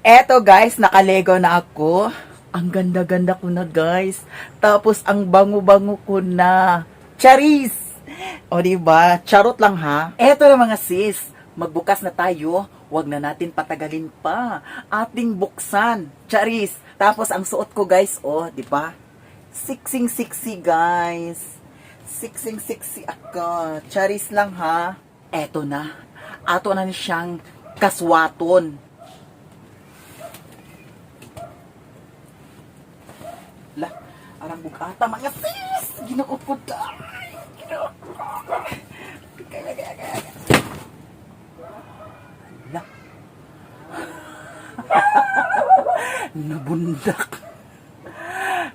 Eto guys, nakalego na ako. Ang ganda-ganda ko na guys. Tapos ang bango-bango ko na. Charis! O diba? Charot lang ha. Eto na mga sis. Magbukas na tayo. Huwag na natin patagalin pa. Ating buksan. Charis. Tapos ang suot ko guys, diba? Siksing-siksi guys. Siksing-siksi ako. Charis lang ha. Eto na. Ato na siyang kaswaton. La, arang bugata mga sis. Ginaot ko ta. La. Nabundak.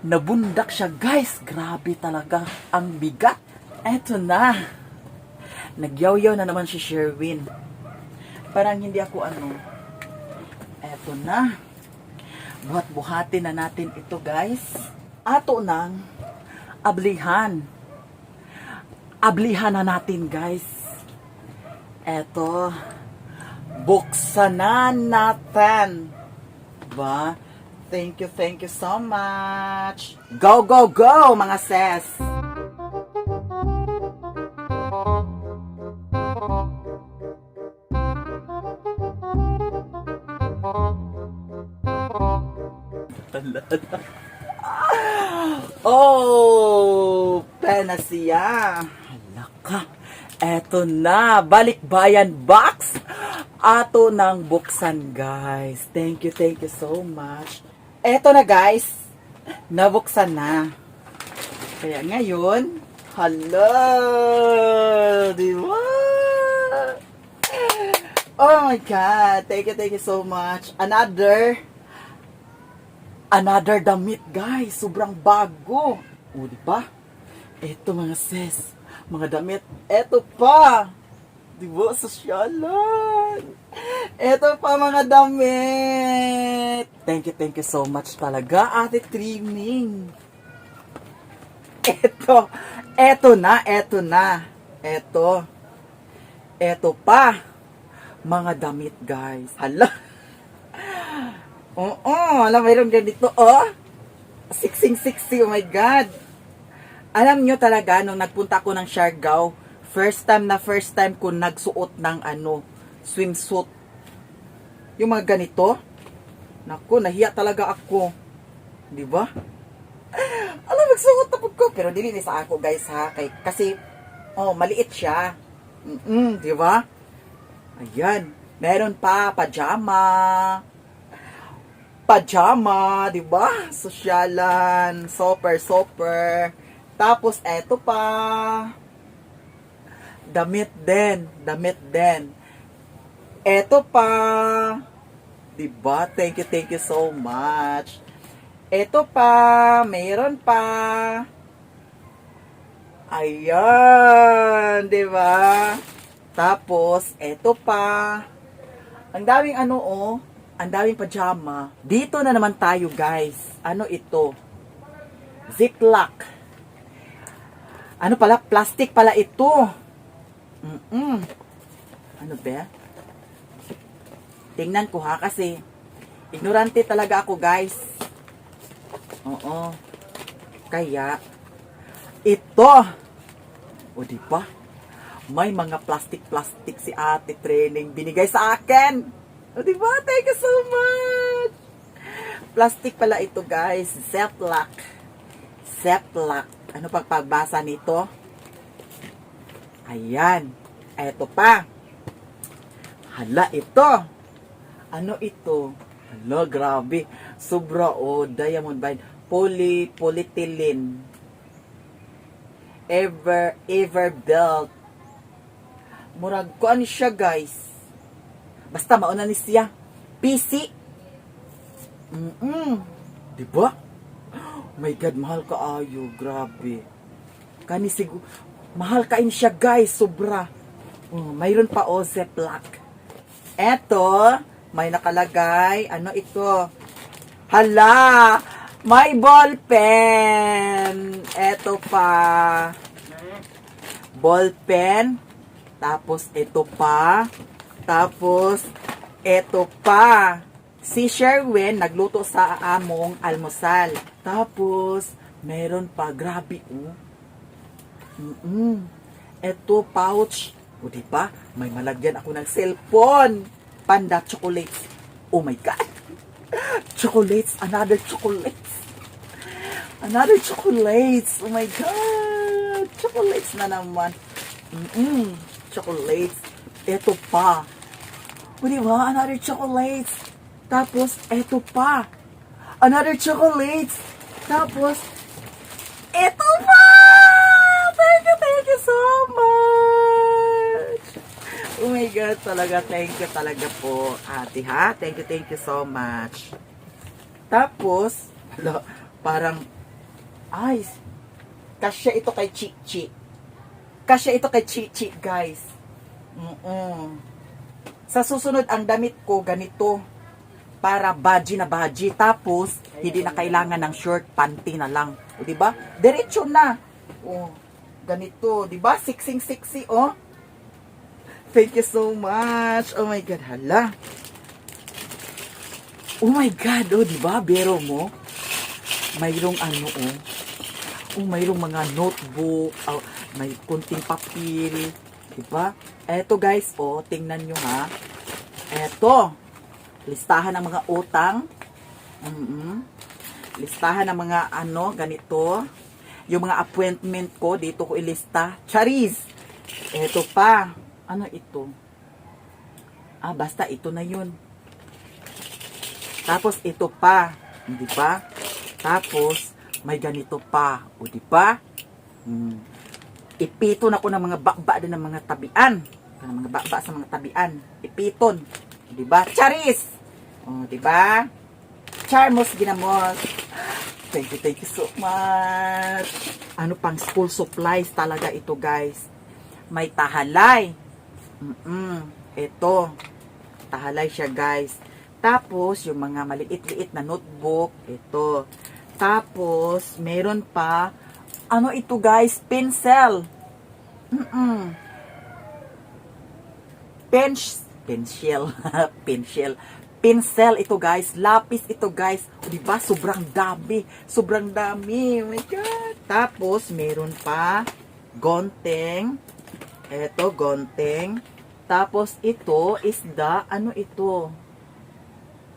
Nabundak siya guys. Grabe talaga ang bigat. Eto na. Nagyaw-yaw na naman si Sherwin. Parang hindi ako Eto na. Buhat-buhatin na natin ito guys. Ato nang ablihan. Ablihan na natin guys. Eto. Buksan na natin. Ba? Thank you so much. Go, go, go mga ses. Oh, pena siya. Halaka. Eto na, balikbayan box. Ato nang buksan, guys. Thank you so much. Eto na, guys. Nabuksan na. Kaya ngayon, hello, di ba? Oh my God. Thank you so much. Another damit, guys. Sobrang bago. O, diba? Eto mga sis. Mga damit. Eto pa. Diba? Sosyalan. Eto pa mga damit. Thank you so much talaga, Ate Trimming. Eto na. Eto pa. Mga damit, guys. Hala. Alam, mayroon ganito, Siksing-siksi, oh my God. Alam nyo talaga, nung nagpunta ko ng Siargao, first time ko nagsuot ng swimsuit. Yung mga ganito. Naku, nahiya talaga ako. Di ba? Alam, magsuot ako ko. Pero dili sa ako, guys, ha. Kasi, maliit siya. Di ba? Ayan. Meron pa, pajama, di ba? Sosyalan, super. Tapos eto pa. Damit din. Eto pa. Di ba? Thank you so much. Eto pa, mayroon pa. Ayan, di ba? Tapos eto pa. Ang daming ang daming pajama. Dito na naman tayo, guys. Ano ito? Ziploc. Ano pala? Plastic pala ito. Ano ba? Tingnan ko ha, kasi ignorante talaga ako, guys. Oo. Kaya, ito. O, diba? May mga plastic si Ate Training binigay sa akin. O, diba? Thank you so much. Plastic pala ito, guys. Ziploc. Ano pang pagbasa nito? Ayan. Eto pa. Hala, ito. Ano ito? Hala, grabe. Sobra, diamond bind. Polyethylene. Everbelt. Murag ko ano siya, guys. Basta mauna ni siya. PC. Diba? Oh my God, mahal ka ayo. Grabe. Kani siguro. Mahal kain siya, guys. Sobra. Mayroon pa Ziploc. Eto, may nakalagay. Ano ito? Hala! May ball pen. Eto pa. Ball pen. Tapos ito pa. Tapos, eto pa. Si Sherwin nagluto sa among almusal. Tapos, meron pa, grabe oh. Ito, pouch. O diba? May malagyan ako ng cellphone. Panda chocolates. Oh my God. Chocolates. Another chocolates. Another chocolates. Oh my God. Chocolates na naman. Chocolates. Ito pa. O diba? Another chocolates. Tapos, ito pa. Another chocolates. Tapos, ito pa! Thank you so much! Oh my God, talaga, thank you talaga po, ate, ha? Thank you so much. Tapos, parang, ay, kasya ito kay Chichi. Kasya ito kay Chichi, guys. Sa susunod, ang damit ko, ganito. Para baji na baji. Tapos, hindi na kailangan ng short, panty na lang. O, diba? Diretso na. O, ganito. Diba? Sexy, oh. Thank you so much. Oh my God, hala. Oh my God, oh, diba? Bero mo. Mayroong ano, oh. Oh, mayroong mga notebook. Oh, may kunting papel. Diba? Eto, guys, oh. Tingnan nyo, ha. Eto. Listahan ng mga utang. Listahan ng mga ano, ganito. Yung mga appointment ko, dito ko ilista. Charis! Ito pa. Ano ito? Ah, basta ito na yun. Tapos ito pa. Di ba? Tapos, may ganito pa. O, di ba? Ipiton ako ng mga bakba din ng mga tabian. Ng mga bakba sa mga tabian. Ipiton. Di ba? Charis! O, diba? Charmos ginamos. Thank you so much. Ano pang school supplies talaga ito, guys. May tahalay. Ito. Tahalay siya, guys. Tapos, yung mga maliit-liit na notebook. Ito. Tapos, meron pa. Ano ito, guys? Pencil. Pencil. Pinsel ito, guys. Lapis ito, guys. O, diba? Sobrang dami. Sobrang dami. Oh my God. Tapos, meron pa gonteng. Ito, gonteng. Tapos, ito, isda. Ano ito?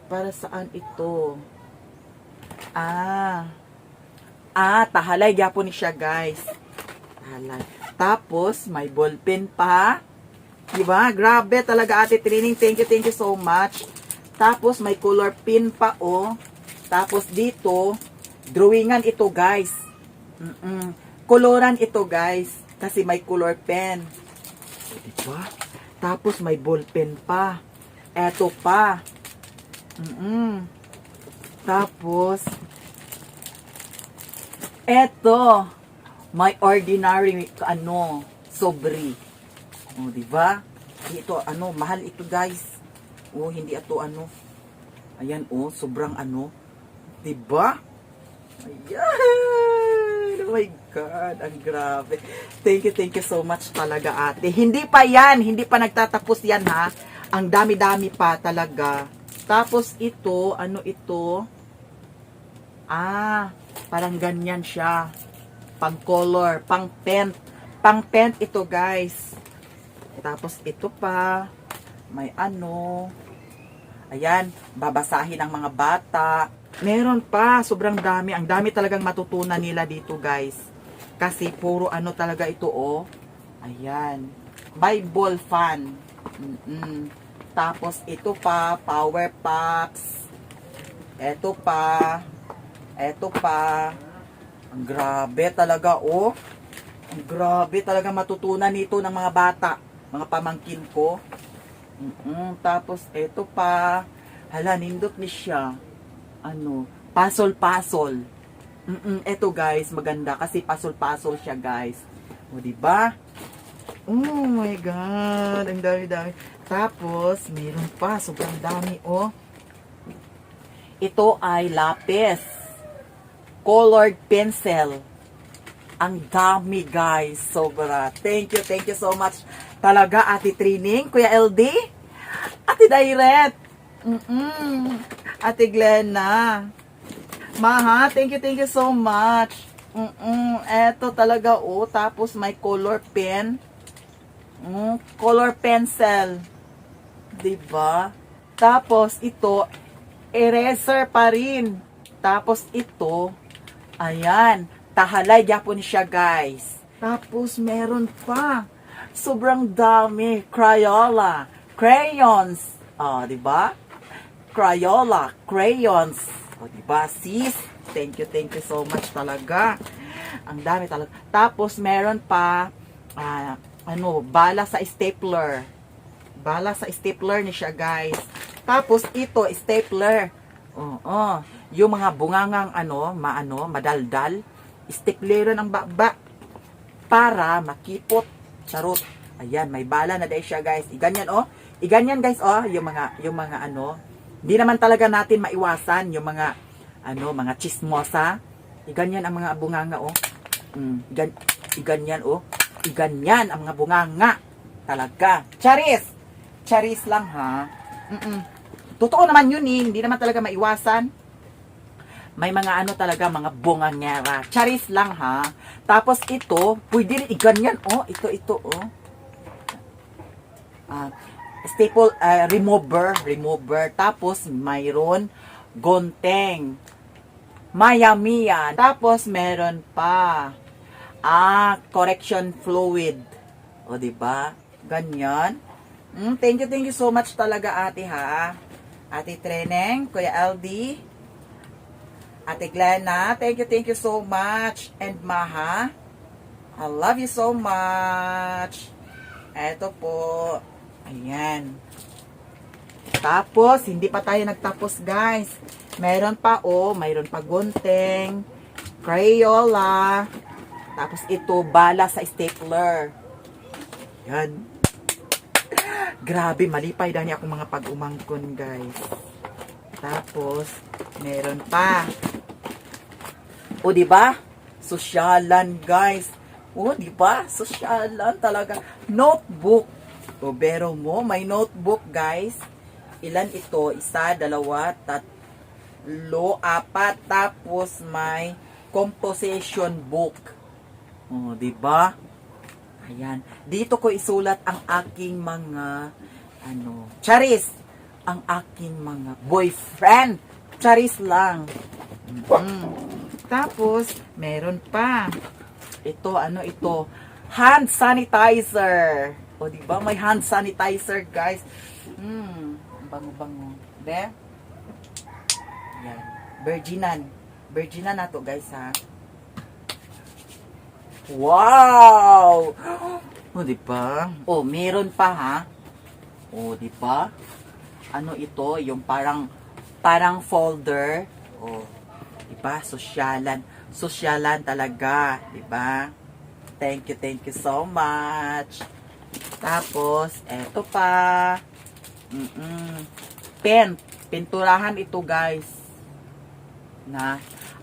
Para saan ito? Tahalay. Gyapon ni siya, guys. Tahalay. Tapos, may ballpen pa. Diba? Grabe talaga, ate Training. Thank you so much. Tapos, may color pin pa, oh. Tapos, dito, drawingan ito, guys. Koloran ito, guys. Kasi may color pen. Diba? Tapos, may ball pen pa. Eto pa. Tapos, eto. May ordinary, sobri. O, diba? Ito, mahal ito, guys. Oh, hindi ato Ayan, oh, sobrang diba? Ayan! Oh my God, ang grabe. Thank you so much talaga, ate. Hindi pa nagtatapos yan, ha? Ang dami-dami pa talaga. Tapos ito, ano ito? Parang ganyan siya. Pang color, pang pen. Pang pen ito, guys. Tapos ito pa. May ayan, babasahin ng mga bata. Meron pa, sobrang dami. Ang dami talagang matutunan nila dito, guys. Kasi puro talaga ito, oh. Ayan. Bible fan. Tapos ito pa, power pops. Ito pa. Ang grabe talaga, oh. Ang grabe talaga matutunan nito ng mga bata. Mga pamangkin ko. Tapos, ito pa. Hala, nindot ni siya. Pasol-pasol. Ito, guys, maganda. Kasi pasol-pasol siya, guys. O, diba? Oh my God. Ang dami-dami. Tapos, meron pa. Sobrang dami, oh. Ito ay lapis. Colored pencil. Ang dami, guys. Sobra. Thank you so much. Talaga, Ate Trining, Kuya LD, Ate Direct. Ate Glenna. Maha, thank you so much. Eto talaga, oh. Tapos may color pen. Color pencil. Diba? Tapos ito, eraser pa rin. Tapos ito, ayan, tahalay yapon siya, guys. Tapos meron pa. Sobrang dami. Crayola. Crayons. Diba? Crayola. Crayons. Diba, sis? Thank you so much talaga. Ang dami talaga. Tapos, meron pa, bala sa stapler. Bala sa stapler ni siya, guys. Tapos, ito, stapler. Yung mga bungangang, madaldal. Stapleran ang baba. Para makipot. Charot. Ayan, may bala na dahil siya, guys. Iganyan, Iganyan, guys, yung mga, hindi naman talaga natin maiwasan yung mga, mga chismosa. Iganyan ang mga bunganga, Iganyan, Iganyan ang mga bunganga. Talaga. Charis! Charis lang, ha? Totoo naman yun, Hindi naman talaga maiwasan. May mga talaga, mga bungangera. Charis lang, ha? Tapos ito, pwede rin iganyan, Ito, staple remover. Tapos mayroon gonteng. Mayamiyan. Tapos meron pa correction fluid. Diba? Ganyan. Thank you so much talaga, ate, ha. Ate Treneng, Kuya LD, Ate Glenna, thank you so much. And Maha, I love you so much. Eto po. Ayan. Tapos, hindi pa tayo nagtapos, guys. Meron pa, mayroon pa gunting, Crayola. Tapos ito, bala sa stapler. Yan. Grabe, malipay dahil akong mga pag-umangkon, guys. Tapos, meron pa. Diba? Sosyalan, guys. Diba? Sosyalan talaga. Notebook. Bero mo, may notebook, guys. Ilan ito? Isa, dalawa, tatlo, apat. Tapos may composition book. Diba? Ayan. Dito ko isulat ang aking mga, charis. Ang aking mga boyfriend. Charis lang. Tapos, meron pa. Ito, ito? Hand sanitizer. Diba? May hand sanitizer, guys. Bango-bango. De? Yan. Virginan. Virginan na to, guys, ha? Wow! Diba? Meron pa, ha? Diba? Ito? Yung parang folder. Diba? Sosyalan. Sosyalan talaga. Diba? Thank you so much. Tapos, eto pa. Pen. Pinturahan ito, guys.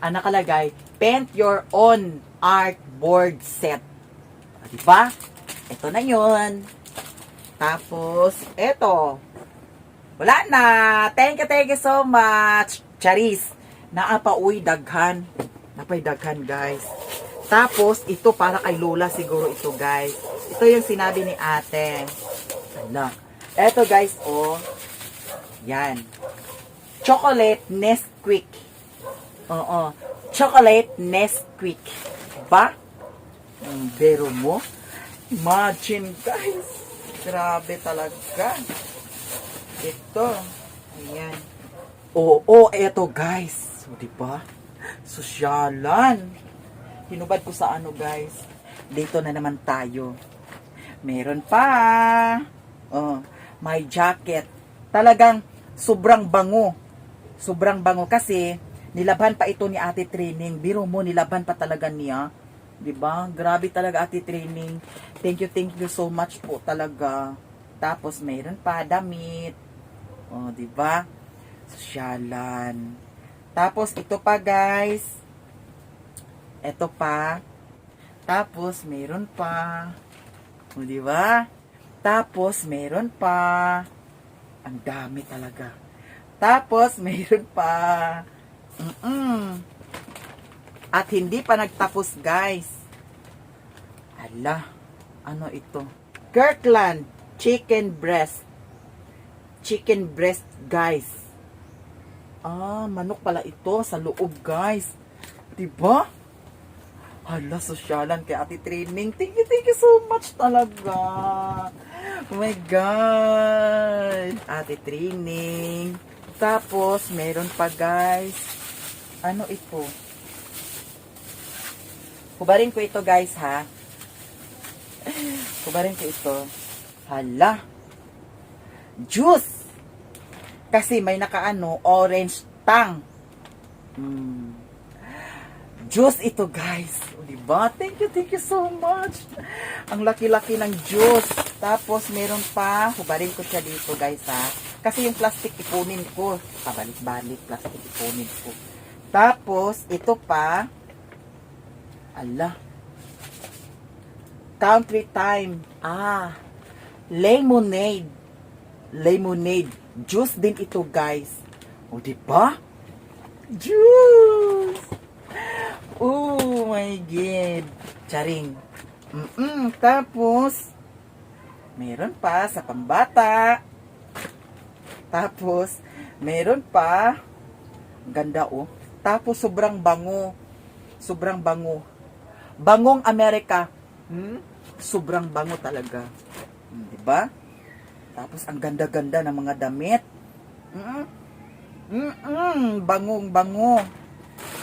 Nakalagay, paint your own artboard set. Diba? Ito na yun. Tapos, eto. Wala na. Thank you so much. Charis. Naapauy daghan. Napay daghan, guys. Tapos, ito para kay Lola siguro ito, guys. Ito yung sinabi ni ate. Eto, guys, yan. Chocolate Nesquik. Chocolate Nesquik. Diba? Bero mo. Imagine, guys. Grabe talaga. Ito. Ayan. Eto, guys. Diba? Sosyalan. Hinubad ko sa guys. Dito na naman tayo. Meron pa. May jacket. Talagang sobrang bango. Sobrang bango kasi nilabhan pa ito ni Ate Training. Biro mo, nilabhan pa talaga niya. Diba? Grabe talaga, Ate Training. Thank you so much po talaga. Tapos mayroon pa damit. Diba? Sosyalan. Tapos ito pa, guys. Ito pa. Tapos mayroon pa. Diba? Tapos meron pa. Ang dami talaga. Tapos, mayroon pa. At hindi pa nagtapos, guys. Ala, ano ito? Kirkland chicken breast. Chicken breast, guys. Manok pala ito sa loob, guys. Diba? Hala, sosyalan kay Ate Training. Thank you so much talaga. Oh my God. Ate Training. Tapos, meron pa, guys. Ano ito? Kubarin ko ito, guys, ha? Kubarin ko ito. Hala. Juice. Kasi may nakaano, orange tang. Juice ito, guys. O, diba? Thank you so much. Ang laki-laki ng juice. Tapos, meron pa. Hubarin ko siya dito, guys, ha? Kasi yung plastic ipunin ko. Pabalik-balik, plastic ipunin ko. Tapos, ito pa. Ala. Country time. Lemonade. Lemonade. Juice din ito, guys. O, diba? Juice! Oh my God. Charing. Tapos, meron pa sa pambata. Tapos, meron pa. Ganda, oh. Tapos, sobrang bango. Sobrang bango. Bangong Amerika. Sobrang bango talaga. Diba? Tapos, ang ganda-ganda ng mga damit. Bangong bango.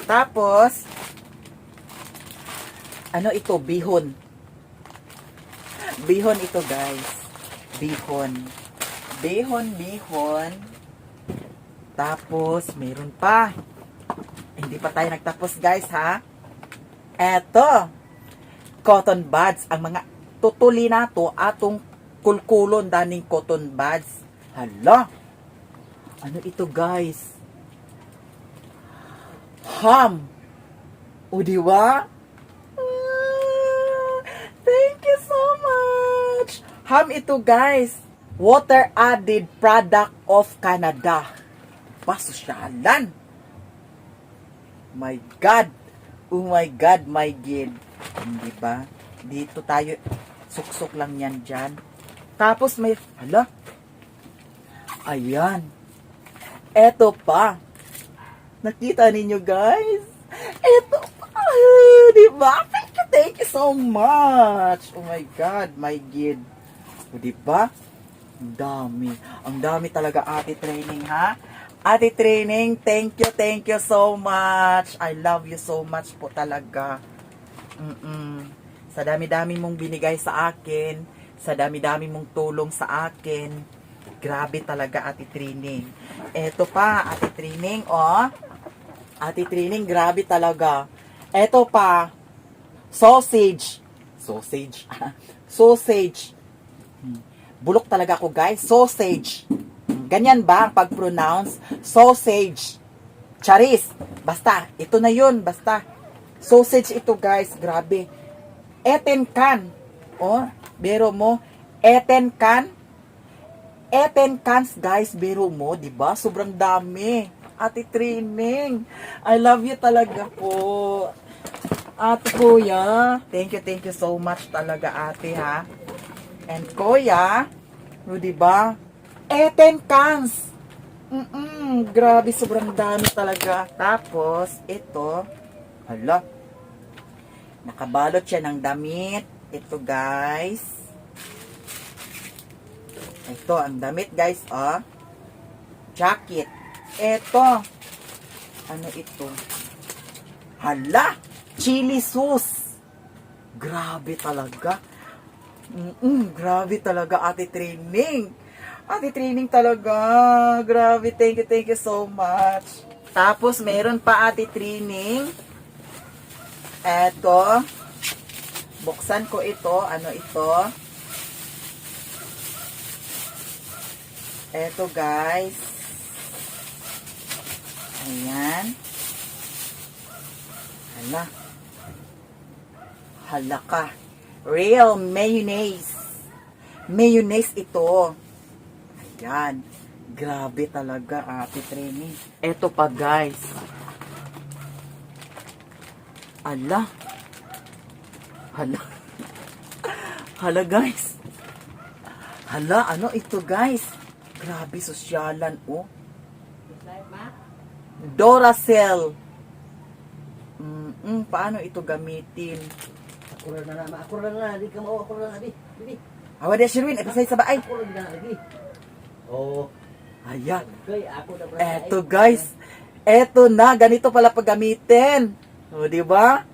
Tapos, ano ito? Bihon. Bihon ito, guys. Bihon. Bihon. Tapos, meron pa. Hindi pa tayo nagtapos, guys, ha? Eto. Cotton buds. Ang mga tutuli na to, atong kulkulon daning cotton buds. Hala. Ano ito, guys? Ham. O, diba? Thank you so much. Ham ito, guys. Water added product of Canada. Pasosyalan. My God. Oh my God, my God. Hindi ba? Dito tayo. Suksok lang yan dyan. Tapos may, hala. Ayan. Eto pa. Nakita ninyo, guys? Eto pa. Diba? Thank you so much. Oh my God, my God. O, diba? Ang dami. Ang dami talaga, Ate Training, ha? Ate Training, thank you so much. I love you so much po talaga. Sa dami-dami mong binigay sa akin, sa dami-dami mong tulong sa akin, grabe talaga, Ate Training. Eto pa, Ate Training, oh. Ate Training, grabe talaga. Eto pa, sausage. Sausage. Sausage. Bulok talaga ako, guys. Sausage. Ganyan ba ang pag-pronounce? Sausage. Charis. Basta, ito na yun. Basta. Sausage ito, guys. Grabe. Eten can. Oh, biro mo. Eten can. Eten cans, guys. Biro mo, diba? Sobrang dami. Ate Training. I love you talaga po. Ate Kuya. Thank you so much talaga, ate, ha? And Kuya, no, diba? 10 cans. Grabe, sobrang dami talaga. Tapos, ito, hala, nakabalot siya ng damit. Ito, guys. Ito, ang damit, guys, oh. Jacket. Ito. Ano ito? Hala, chili sauce. Grabe talaga. Grabe talaga, Ate Training. Ate Training talaga. Grabe, thank you so much. Tapos, meron pa, Ate Training. Eto. Buksan ko ito. Ano ito? Eto, guys. Ayan. Hala. Hala ka. Real mayonnaise. Mayonnaise ito. Ayan. Grabe talaga, ate training. Eto pa, guys. Ala. Hala. Hala, guys. Hala, ano ito, guys? Grabe, sosyalan, oh. Duracell. Paano ito gamitin? Ako na, di ka mo, ako na, di. Awa di, Sherwin, ito sa'yo sa baay. Ako na, di. Oh, Ayan. kay ako na. Eto, guys. Eto na, ganito pala paggamitin. O, di ba?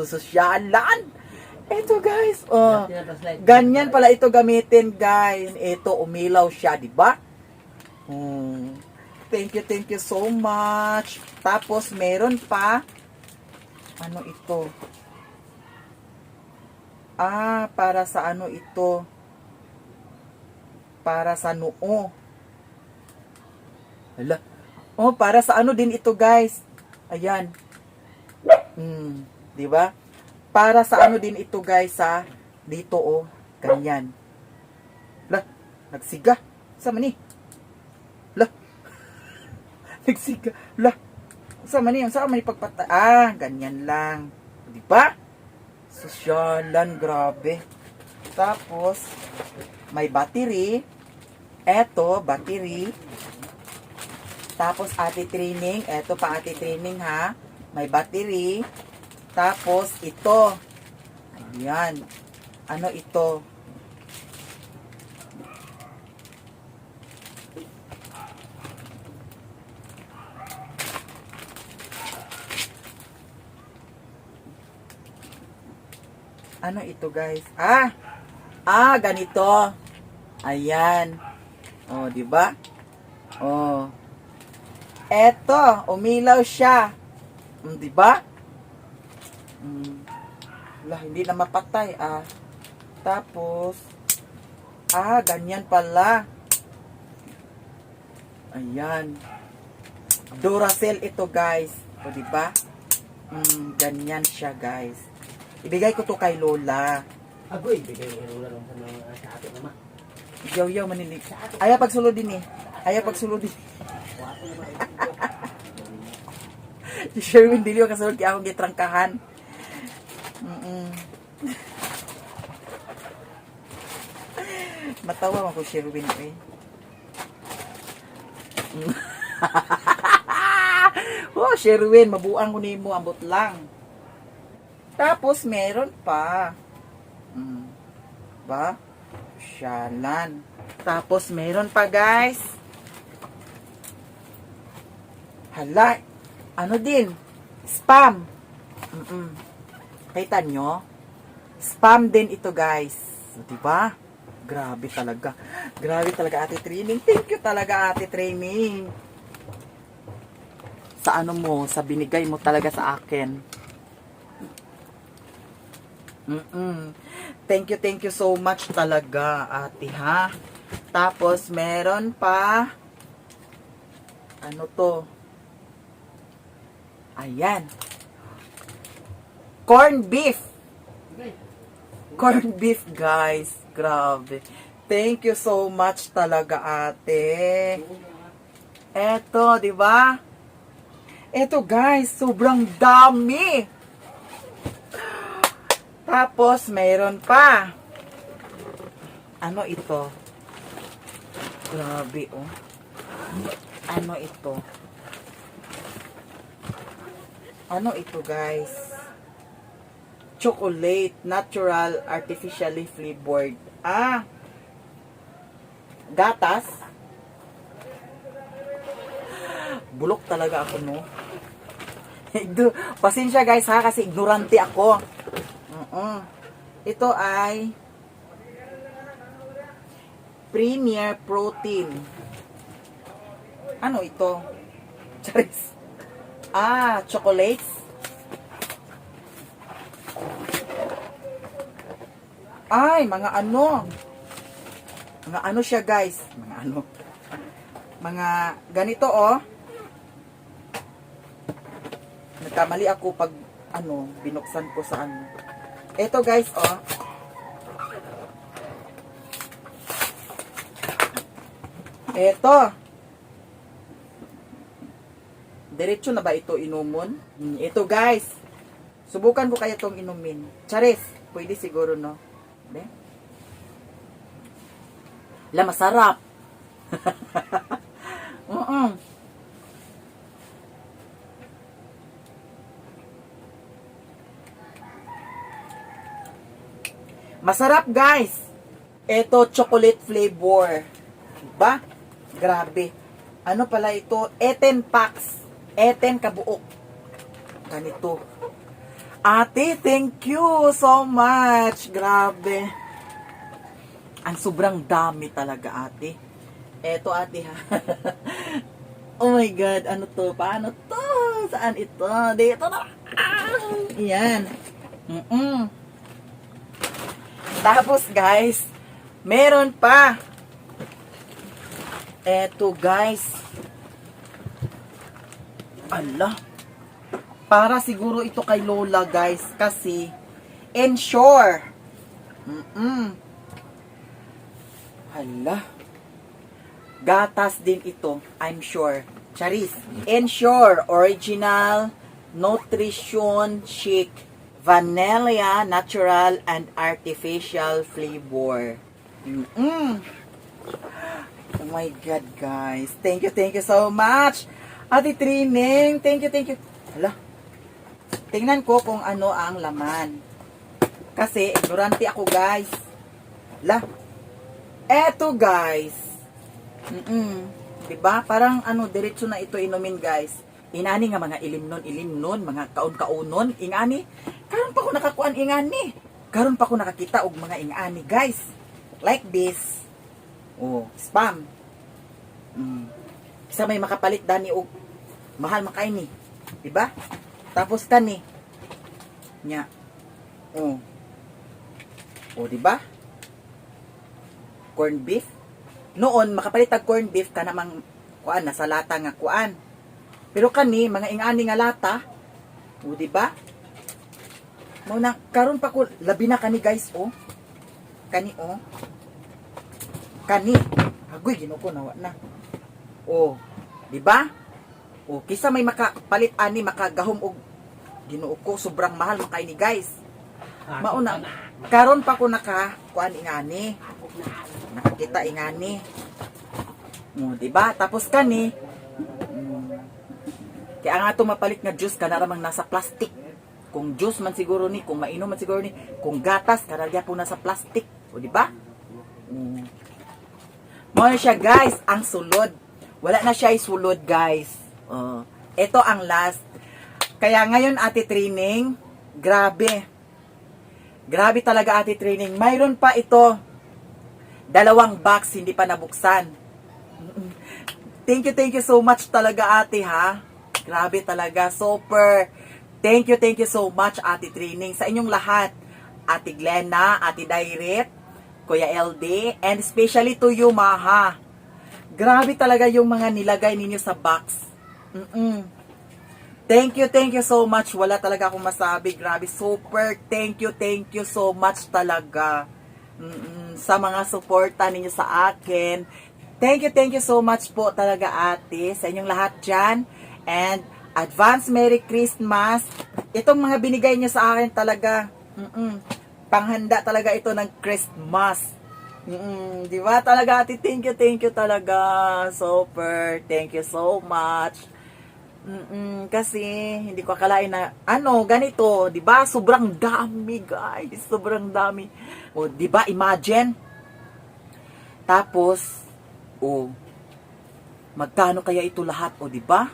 Sosyalan. Eto, guys. Oh. Ganyan pala ito gamitin, guys. Ito, umilaw siya, di ba? Thank you so much. Tapos, meron pa. Ano ito? Para sa ano ito? Para sa noo. Hala. Oh, para sa ano din ito, guys? Ayan. Di ba? Para sa ano din ito, guys, sa dito, oh. Ganyan. Hala. Nagsiga. Sama ni. Hala. Nagsiga. Hala. Sama ni. Sama ni pagpata. Ganyan lang. Di ba? Sosyalan. Grabe. Tapos, may battery. Eto, battery. Tapos, ate training. Eto pa ate training, ha. May battery. Tapos, ito. Ayan. Ano ito? Ano ito, guys? Ganito. Ayan. Oh, di ba? Oh. Eto, umilaw siya. Di ba? Hindi na mapatay. Tapos, ganyan pala. Ayan. Duracell ito, guys. O, di ba? Ganyan siya, guys. Ibigay ko to kay Lola. Agoy, bigay mo Lola sa atin naman. Yaw, manilig. Ayaw pagsulod din eh. Ayaw pagsulod din. Si Sherwin dili kasulod kaya akong gitrangkahan. Matawa ako Sherwin eh. Oh, Sherwin, mabuang ko nimo ambot lang. Tapos meron pa. Ba? Syalan. Tapos meron pa, guys. Hala. Ano din? Spam. Kita nyo? Spam din ito, guys. Diba? Grabe talaga. Grabe talaga, ate training. Thank you talaga, ate training. Sa ano mo, sa binigay mo talaga sa akin. Thank you so much talaga, ate, ha? Tapos, meron pa. Ano to? Ayan. Corn beef. Corn beef, guys. Grabe. Thank you so much talaga, ate. Eto, di ba? Eto, guys, sobrang dami. Tapos, mayroon pa. Ano ito? Grabe, oh. Ano ito? Ano ito, guys? Chocolate. Natural, artificially flavored. Gatas. Bulok talaga ako, no? Pasensya, guys, ha? Kasi ignorante ako. Ito ay Premier Protein. Ano ito? Charis. Chocolates. Mga ano. Mga ano siya, guys. Mga ano. Mga ganito, oh. Nagkamali ako pag binuksan ko sa ano. Ito, guys, oh. Eto. Diretso na ba ito inumon? Ito guys. Subukan ko kaya itong inumin. Charis. Pwede siguro, no? De? La, masarap. Masarap, guys. Ito, chocolate flavor. Diba? Grabe. Ano pala ito? 18 packs. 18 kabuok. Ganito. Ate, thank you so much. Grabe. Ang sobrang dami talaga, ate. Eto, ate, ha. Oh my God. Ano to? Paano to? Saan ito? Dito na. Yan. Tapos, guys, meron pa. Eto, guys. Ala. Para siguro ito kay Lola, guys. Kasi, Ensure. Hala. Gatas din ito, I'm sure. Charis. Ensure Original Nutrition Shake. Vanilla, natural, and artificial flavor. Oh my God, guys. Thank you so much. Ate Trining, thank you. Hala. Tingnan ko kung ano ang laman. Kasi, ignorante ako, guys. Hala. Eto, guys. Diba? Parang, diretso na ito inumin, guys. Inani nga mga ilimnon, mga kaon-kaonon, ingani. Karon pa ko nakakuan ingani. Karon pa ko nakakita og mga ingani, guys. Like this. Oh, spam. Isa may makapalit dani og mahal makay ni. Diba? Tapos kani. Nya. Oh. Oh, diba? Corn beef. Noon makapalit og corn beef ka namang kuan nasa lata nga kuan. Pero kani mga ingani nga lata. Oh, diba? Mo na karon pa ko labi na kani, guys, oh. Kani, oh. Kani. Agoy ginoo nawa na. Oh, di ba? Oh, kisa may makapalit ani makagahom og Ginoo ko sobrang mahal makay ni, guys. Mauna karon pa ko kuan ingani. Nakakita ingani. Oh, di ba? Tapos kani kaya nga ito mapalit nga juice kana ramang nasa plastic. Kung juice man siguro ni, kung mainom man siguro ni, kung gatas karagya po nasa plastic. O di ba? Mo na siya, guys, ang sulod. Wala na siya isulod, guys. Ito ang last. Kaya ngayon, Ate Trining, grabe. Grabe talaga, Ate Trining. Mayroon pa ito. 2 box, hindi pa nabuksan. Thank you so much talaga, Ate, ha? Grabe talaga, super. Thank you so much, Ate Trining, sa inyong lahat. Ate Glenna, Ate Dairet, Kuya LD, and especially to you, Maha. Grabe talaga yung mga nilagay ninyo sa box. Thank you so much. Wala talaga akong masabi. Grabe, super. Thank you so much talaga. Sa mga suporta ninyo sa akin. Thank you so much po talaga, ate, sa inyong lahat dyan. And advance Merry Christmas. Itong mga binigay niyo sa akin talaga, panghanda talaga ito ng Christmas. Di ba talaga, ate? Thank you talaga. Super. Thank you so much. Kasi hindi ko akalain na ganito, 'di ba? Sobrang dami, guys. Sobrang dami. O, 'di ba? Imagine. Tapos, magkano kaya ito lahat, o 'di ba?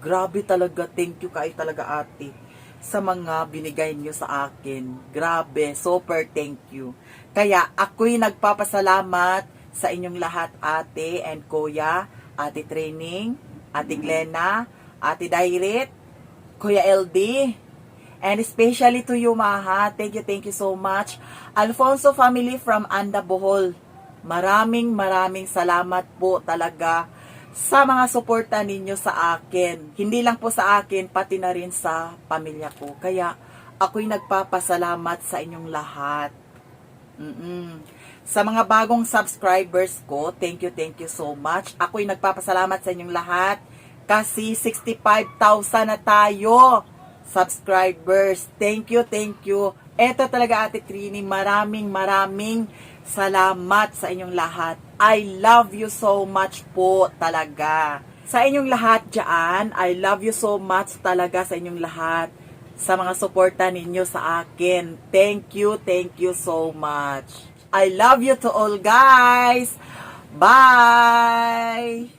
Grabe talaga. Thank you kayo talaga, ate, sa mga binigay niyo sa akin. Grabe, super thank you. Kaya ako'y nagpapasalamat sa inyong lahat, ate and kuya, Ate Trining, Ate Glenna, Ate Dairet, Kuya LD, and especially to you, Maha. Thank you so much. Alfonso family from Anda, Bohol. Maraming salamat po talaga sa mga suporta ninyo sa akin. Hindi lang po sa akin, pati na rin sa pamilya ko. Kaya ako'y nagpapasalamat sa inyong lahat. Sa mga bagong subscribers ko, thank you so much. Ako'y nagpapasalamat sa inyong lahat kasi 65,000 na tayo subscribers. Thank you. Eto talaga Ate Trini, maraming salamat sa inyong lahat. I love you so much po talaga. Sa inyong lahat dyan, I love you so much talaga sa inyong lahat. Sa mga suporta ninyo sa akin. Thank you so much. I love you to all guys. Bye!